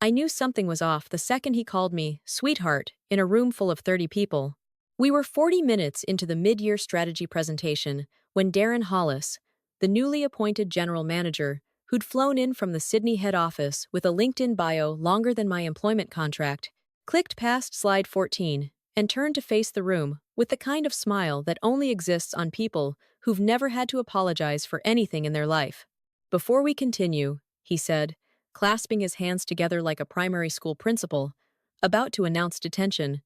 I knew something was off the second he called me sweetheart in a room full of 30 people. We were 40 minutes into the mid-year strategy presentation when Darren Hollis, the newly appointed general manager, who'd flown in from the Sydney head office with a LinkedIn bio longer than my employment contract, clicked past slide 14 and turned to face the room with the kind of smile that only exists on people who've never had to apologize for anything in their life. "Before we continue," he said, clasping his hands together like a primary school principal, about to announce detention,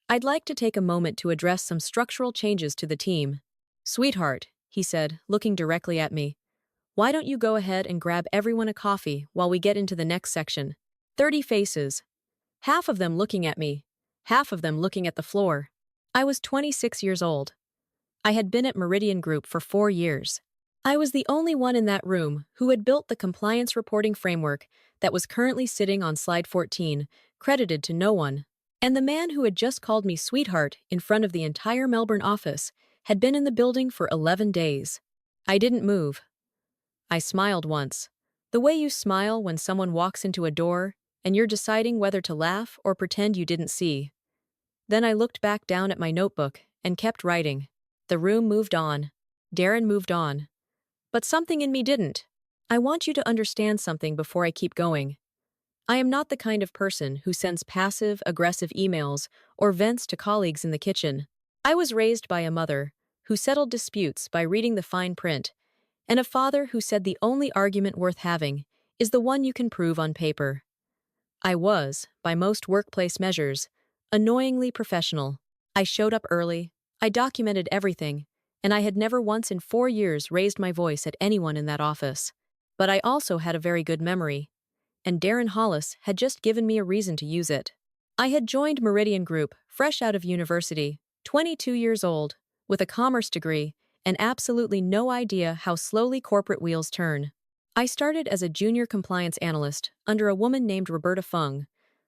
"I'd like to take a moment to address some structural changes to the team." "Sweetheart," he said, looking directly at me, "why don't you go ahead and grab everyone a coffee while we get into the next section?" 30 faces. Half of them looking at me, half of them looking at the floor. I was 26 years old. I had been at Meridian Group for 4 years. I was the only one in that room who had built the compliance reporting framework that was currently sitting on slide 14, credited to no one. And the man who had just called me sweetheart in front of the entire Melbourne office had been in the building for 11 days. I didn't move. I smiled once. The way you smile when someone walks into a door and you're deciding whether to laugh or pretend you didn't see. Then I looked back down at my notebook and kept writing. The room moved on. Darren moved on. But something in me didn't. I want you to understand something before I keep going. I am not the kind of person who sends passive, aggressive emails or vents to colleagues in the kitchen. I was raised by a mother who settled disputes by reading the fine print, and a father who said the only argument worth having is the one you can prove on paper. I was, by most workplace measures, annoyingly professional. I showed up early, I documented everything, and I had never once in 4 years raised my voice at anyone in that office. But I also had a very good memory, and Darren Hollis had just given me a reason to use it. I had joined Meridian Group, fresh out of university, 22 years old, with a commerce degree, and absolutely no idea how slowly corporate wheels turn. I started as a junior compliance analyst under a woman named Roberta Fung,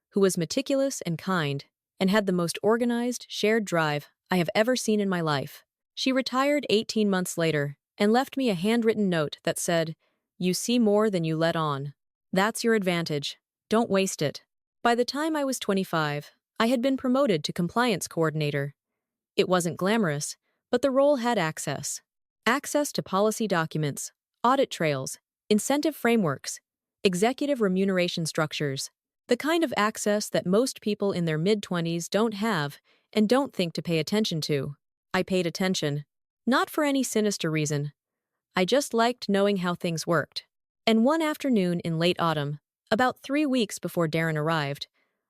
who was meticulous and kind, and had the most organized, shared drive I have ever seen in my life. She retired 18 months later and left me a handwritten note that said, "You see more than you let on. That's your advantage. Don't waste it." By the time I was 25, I had been promoted to compliance coordinator. It wasn't glamorous, but the role had access. Access to policy documents, audit trails, incentive frameworks, executive remuneration structures, the kind of access that most people in their mid-20s don't have and don't think to pay attention to. I paid attention. Not for any sinister reason. I just liked knowing how things worked. And one afternoon in late autumn, about 3 weeks before Darren arrived,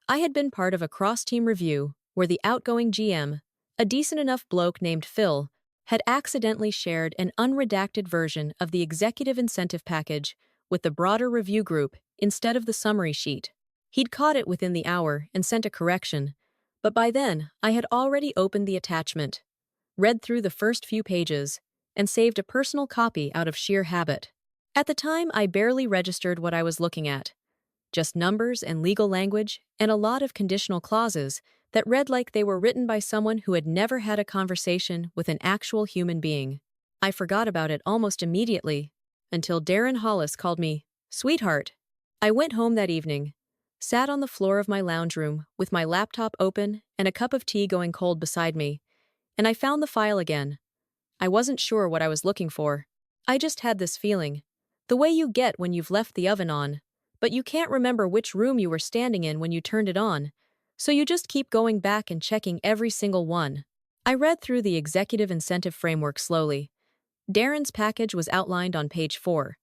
I had been part of a cross-team review where the outgoing GM, a decent enough bloke named Phil, had accidentally shared an unredacted version of the executive incentive package with the broader review group instead of the summary sheet. He'd caught it within the hour and sent a correction, but by then I had already opened the attachment, read through the first few pages, and saved a personal copy out of sheer habit. At the time, I barely registered what I was looking at. Just numbers and legal language, and a lot of conditional clauses that read like they were written by someone who had never had a conversation with an actual human being. I forgot about it almost immediately, until Darren Hollis called me sweetheart. I went home that evening, sat on the floor of my lounge room with my laptop open and a cup of tea going cold beside me, and I found the file again. I wasn't sure what I was looking for. I just had this feeling. The way you get when you've left the oven on, but you can't remember which room you were standing in when you turned it on, so you just keep going back and checking every single one. I read through the executive incentive framework slowly. Darren's package was outlined on page 4.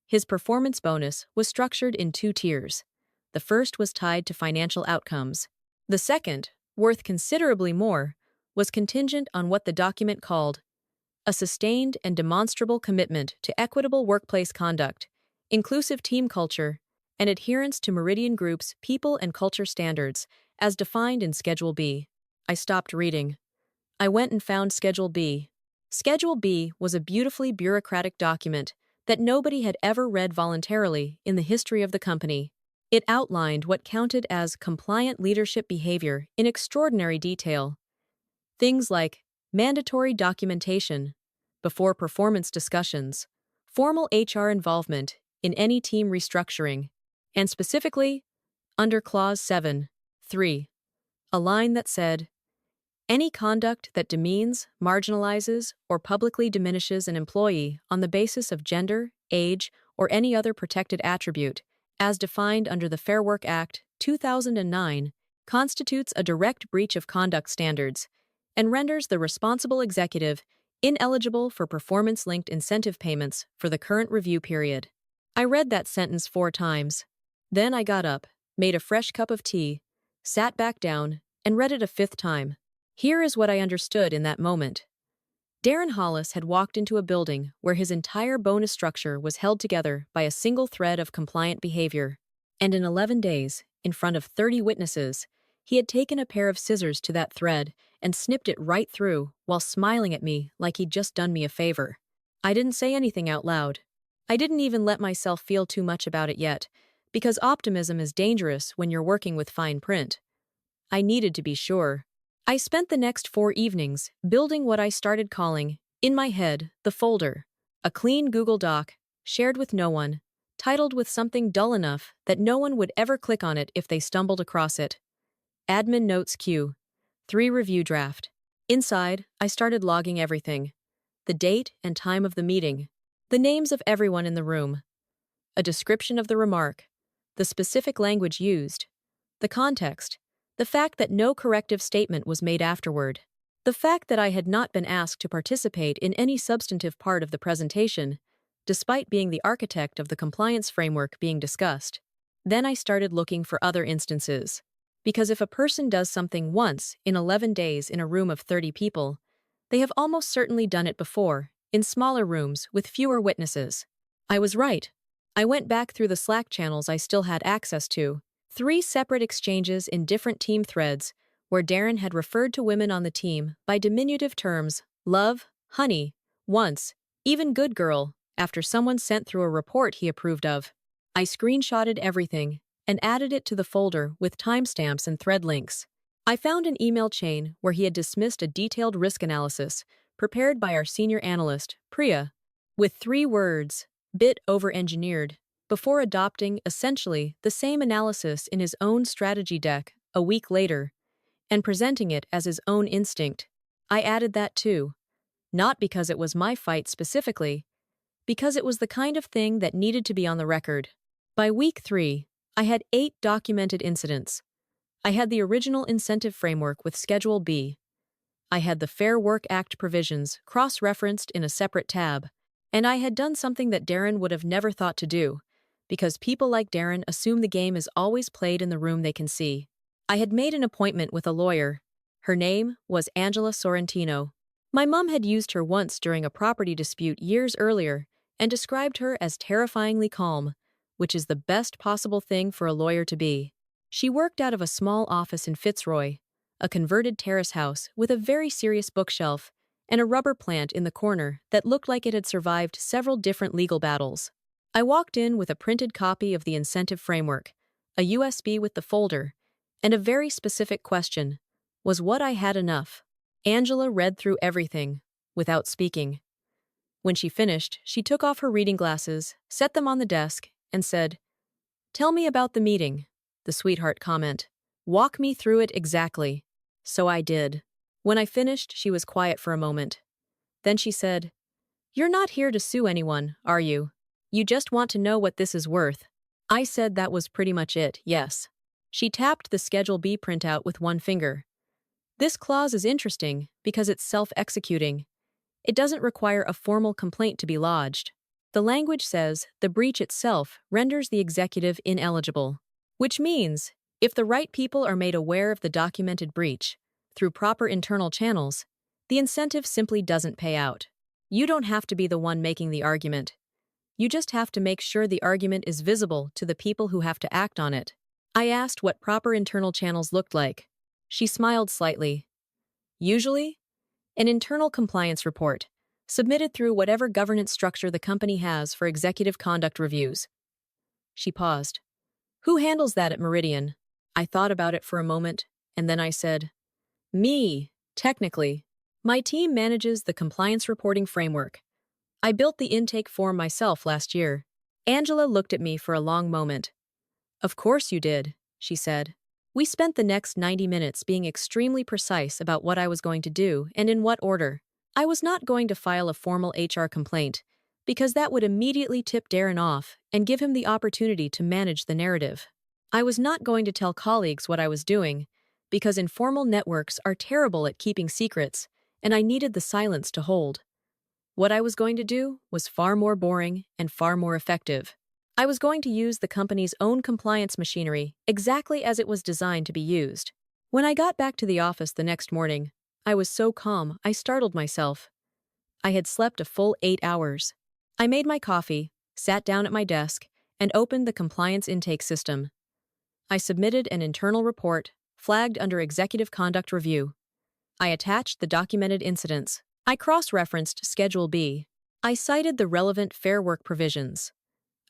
His performance bonus was structured in 2 tiers. The first was tied to financial outcomes. The second, worth considerably more, was contingent on what the document called a sustained and demonstrable commitment to equitable workplace conduct, inclusive team culture, and adherence to Meridian Group's people and culture standards, as defined in Schedule B. I stopped reading. I went and found Schedule B. Schedule B was a beautifully bureaucratic document that nobody had ever read voluntarily in the history of the company. It outlined what counted as compliant leadership behavior in extraordinary detail. Things like mandatory documentation before performance discussions, formal HR involvement in any team restructuring, and specifically, Under Clause 7.3, a line that said, any conduct that demeans, marginalizes, or publicly diminishes an employee on the basis of gender, age, or any other protected attribute, as defined under the Fair Work Act 2009, constitutes a direct breach of conduct standards and renders the responsible executive ineligible for performance-linked incentive payments for the current review period. I read that sentence 4 times. Then I got up, made a fresh cup of tea, sat back down, and read it a 5th time. Here is what I understood in that moment. Darren Hollis had walked into a building where his entire bonus structure was held together by a single thread of compliant behavior. And in 11 days, in front of 30 witnesses, he had taken a pair of scissors to that thread and snipped it right through while smiling at me like he'd just done me a favor. I didn't say anything out loud. I didn't even let myself feel too much about it yet, because optimism is dangerous when you're working with fine print. I needed to be sure. I spent the next 4 evenings building what I started calling, in my head, the folder, a clean Google Doc, shared with no one, titled with something dull enough that no one would ever click on it if they stumbled across it. Admin Notes Q. 3 Review Draft. Inside, I started logging everything. The date and time of the meeting, the names of everyone in the room, a description of the remark, the specific language used, the context, the fact that no corrective statement was made afterward, the fact that I had not been asked to participate in any substantive part of the presentation, despite being the architect of the compliance framework being discussed. Then I started looking for other instances. Because if a person does something once in 11 days in a room of 30 people, they have almost certainly done it before, in smaller rooms with fewer witnesses. I was right. I went back through the Slack channels I still had access to, 3 separate exchanges in different team threads where Darren had referred to women on the team by diminutive terms, love, honey, once, even good girl, after someone sent through a report he approved of. I screenshotted everything and added it to the folder with timestamps and thread links. I found an email chain where he had dismissed a detailed risk analysis prepared by our senior analyst, Priya, with 3 words, bit over-engineered, before adopting essentially the same analysis in his own strategy deck a week later and presenting it as his own instinct. I added that too, not because it was my fight specifically, because it was the kind of thing that needed to be on the record. By week 3, I had 8 documented incidents. I had the original incentive framework with Schedule B. I had the Fair Work Act provisions cross-referenced in a separate tab, and I had done something that Darren would have never thought to do, because people like Darren assume the game is always played in the room they can see. I had made an appointment with a lawyer. Her name was Angela Sorrentino. My mom had used her once during a property dispute years earlier and described her as terrifyingly calm, which is the best possible thing for a lawyer to be. She worked out of a small office in Fitzroy, a converted terrace house with a very serious bookshelf and a rubber plant in the corner that looked like it had survived several different legal battles. I walked in with a printed copy of the incentive framework, a USB with the folder, and a very specific question: was what I had enough? Angela read through everything, without speaking. When she finished, she took off her reading glasses, set them on the desk, and said, "Tell me about the meeting," the sweetheart comment. "Walk me through it exactly." So I did. When I finished, she was quiet for a moment. Then she said, "You're not here to sue anyone, are you? You just want to know what this is worth." I said that was pretty much it, yes. She tapped the Schedule B printout with one finger. "This clause is interesting because it's self-executing. It doesn't require a formal complaint to be lodged. The language says the breach itself renders the executive ineligible, which means if the right people are made aware of the documented breach through proper internal channels, the incentive simply doesn't pay out. You don't have to be the one making the argument. You just have to make sure the argument is visible to the people who have to act on it." I asked what proper internal channels looked like. She smiled slightly. "Usually, an internal compliance report, submitted through whatever governance structure the company has for executive conduct reviews." She paused. "Who handles that at Meridian?" I thought about it for a moment, and then I said, "Me, technically. My team manages the compliance reporting framework. I built the intake form myself last year." Angela looked at me for a long moment. "Of course you did. she said. We spent the next 90 minutes being extremely precise about what I was going to do and in what order. I was not going to file a formal HR complaint, because that would immediately tip Darren off and give him the opportunity to manage the narrative. I was not going to tell colleagues what I was doing, because informal networks are terrible at keeping secrets, and I needed the silence to hold. What I was going to do was far more boring and far more effective. I was going to use the company's own compliance machinery exactly as it was designed to be used. When I got back to the office the next morning, I was so calm I startled myself. I had slept a full 8 hours. I made my coffee, sat down at my desk, and opened the compliance intake system. I submitted an internal report, flagged under Executive Conduct Review. I attached the documented incidents. I cross-referenced Schedule B. I cited the relevant Fair Work provisions.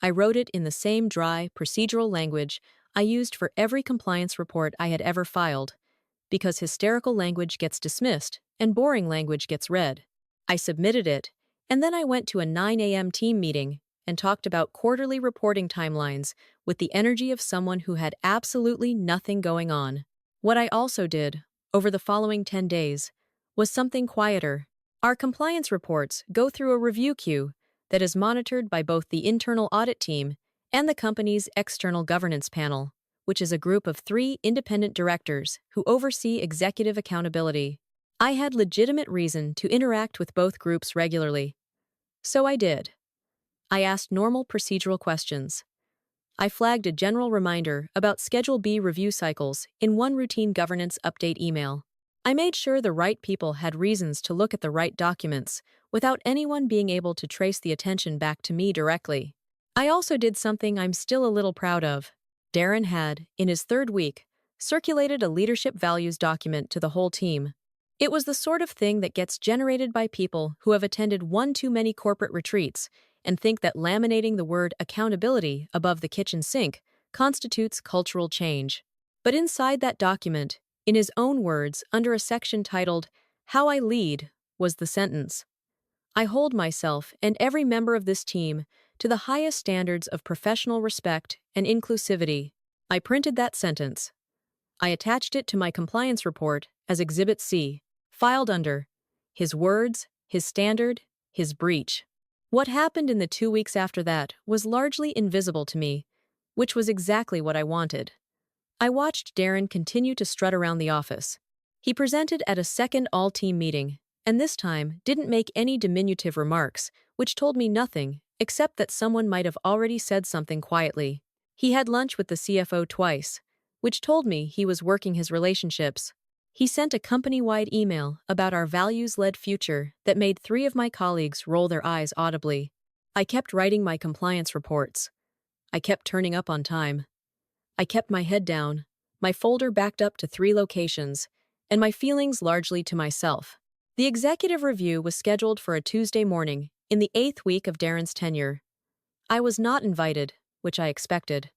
I wrote it in the same dry, procedural language I used for every compliance report I had ever filed, because hysterical language gets dismissed and boring language gets read. I submitted it, and then I went to a 9 a.m. team meeting and talked about quarterly reporting timelines with the energy of someone who had absolutely nothing going on. What I also did, over the following 10 days, was something quieter. Our compliance reports go through a review queue that is monitored by both the internal audit team and the company's external governance panel, which is a group of 3 independent directors who oversee executive accountability. I had legitimate reason to interact with both groups regularly. So I did. I asked normal procedural questions. I flagged a general reminder about Schedule B review cycles in one routine governance update email. I made sure the right people had reasons to look at the right documents without anyone being able to trace the attention back to me directly. I also did something I'm still a little proud of. Darren had, in his 3rd week, circulated a leadership values document to the whole team. It was the sort of thing that gets generated by people who have attended one too many corporate retreats and think that laminating the word accountability above the kitchen sink constitutes cultural change. But inside that document, in his own words, under a section titled, "How I Lead," was the sentence, "I hold myself and every member of this team to the highest standards of professional respect and inclusivity." I printed that sentence. I attached it to my compliance report as Exhibit C, filed under his words, his standard, his breach. What happened in the 2 weeks after that was largely invisible to me, which was exactly what I wanted. I watched Darren continue to strut around the office. He presented at a second all-team meeting, and this time didn't make any diminutive remarks, which told me nothing, except that someone might have already said something quietly. He had lunch with the CFO twice, which told me he was working his relationships. He sent a company-wide email about our values-led future that made 3 of my colleagues roll their eyes audibly. I kept writing my compliance reports. I kept turning up on time. I kept my head down, my folder backed up to 3 locations, and my feelings largely to myself. The executive review was scheduled for a Tuesday morning, in the 8th week of Darren's tenure. I was not invited, which I expected.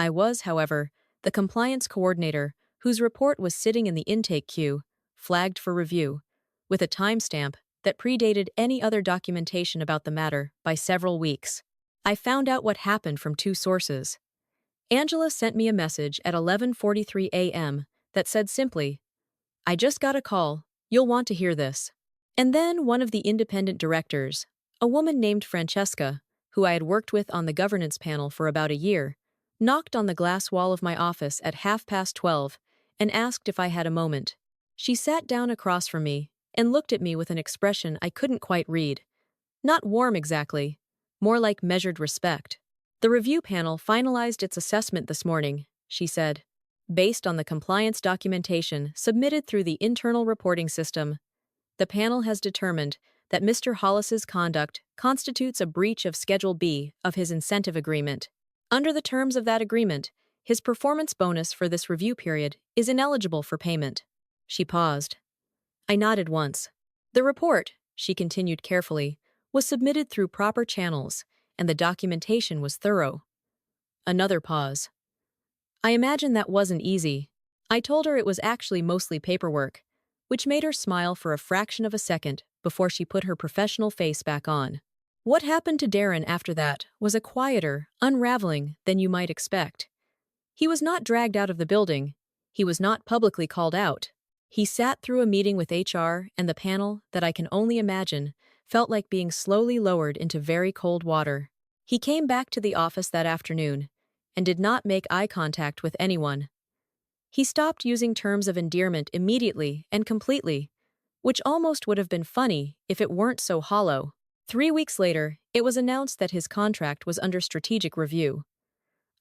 I was, however, the compliance coordinator, whose report was sitting in the intake queue, flagged for review, with a timestamp that predated any other documentation about the matter by several weeks. I found out what happened from 2 sources. Angela sent me a message at 11:43 a.m. that said simply, "I just got a call, you'll want to hear this." And then one of the independent directors, a woman named Francesca, who I had worked with on the governance panel for about a year, knocked on the glass wall of my office at 12:30 and asked if I had a moment. She sat down across from me and looked at me with an expression I couldn't quite read. Not warm exactly, more like measured respect. "The review panel finalized its assessment this morning," she said. "Based on the compliance documentation submitted through the internal reporting system, the panel has determined that Mr. Hollis's conduct constitutes a breach of Schedule B of his incentive agreement. Under the terms of that agreement, his performance bonus for this review period is ineligible for payment." She paused. I nodded once. "The report," she continued carefully, "was submitted through proper channels, and the documentation was thorough." Another pause. I imagine that wasn't easy. I told her it was actually mostly paperwork, which made her smile for a fraction of a second before she put her professional face back on. What happened to Darren after that was a quieter unraveling than you might expect. He was not dragged out of the building. He was not publicly called out. He sat through a meeting with HR, and the panel, that I can only imagine, felt like being slowly lowered into very cold water. He came back to the office that afternoon and did not make eye contact with anyone. He stopped using terms of endearment immediately and completely, which almost would have been funny if it weren't so hollow. 3 weeks later, it was announced that his contract was under strategic review.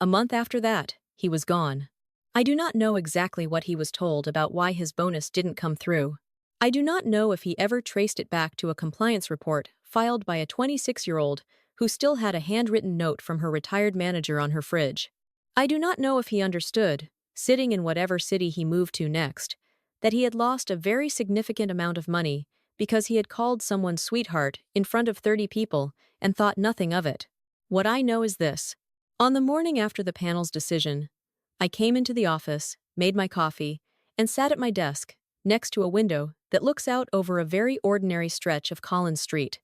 A month after that, he was gone. I do not know exactly what he was told about why his bonus didn't come through. I do not know if he ever traced it back to a compliance report filed by a 26-year-old who still had a handwritten note from her retired manager on her fridge. I do not know if he understood, sitting in whatever city he moved to next, that he had lost a very significant amount of money because he had called someone sweetheart in front of 30 people and thought nothing of it. What I know is this. On the morning after the panel's decision, I came into the office, made my coffee, and sat at my desk, next to a window that looks out over a very ordinary stretch of Collins Street.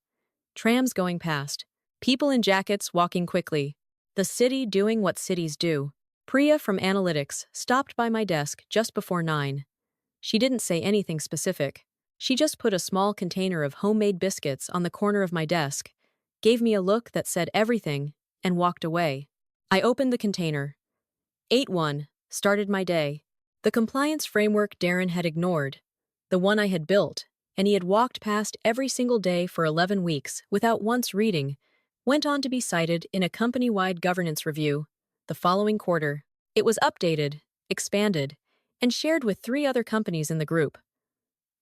Trams going past, people in jackets walking quickly, the city doing what cities do. Priya from Analytics stopped by my desk just before 9. She didn't say anything specific. She just put a small container of homemade biscuits on the corner of my desk, gave me a look that said everything, and walked away. I opened the container. 8-1, started my day. The compliance framework Darren had ignored, the one I had built, and he had walked past every single day for 11 weeks without once reading, went on to be cited in a company-wide governance review. The following quarter, it was updated, expanded, and shared with 3 other companies in the group.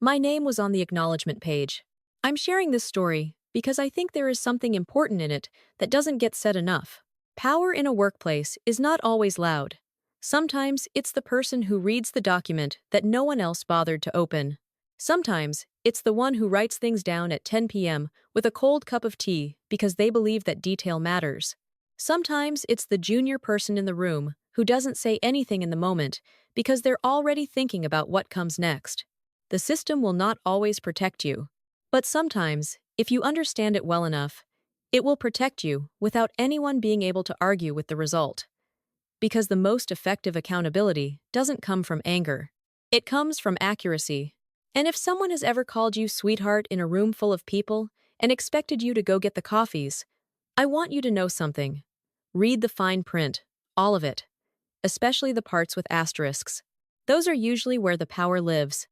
My name was on the acknowledgement page. I'm sharing this story because I think there is something important in it that doesn't get said enough. Power in a workplace is not always loud. Sometimes it's the person who reads the document that no one else bothered to open. Sometimes it's the one who writes things down at 10 p.m. with a cold cup of tea because they believe that detail matters. Sometimes it's the junior person in the room who doesn't say anything in the moment because they're already thinking about what comes next. The system will not always protect you, but sometimes, if you understand it well enough, it will protect you without anyone being able to argue with the result. Because the most effective accountability doesn't come from anger. It comes from accuracy. And if someone has ever called you sweetheart in a room full of people and expected you to go get the coffees, I want you to know something. Read the fine print, all of it, especially the parts with asterisks. Those are usually where the power lives.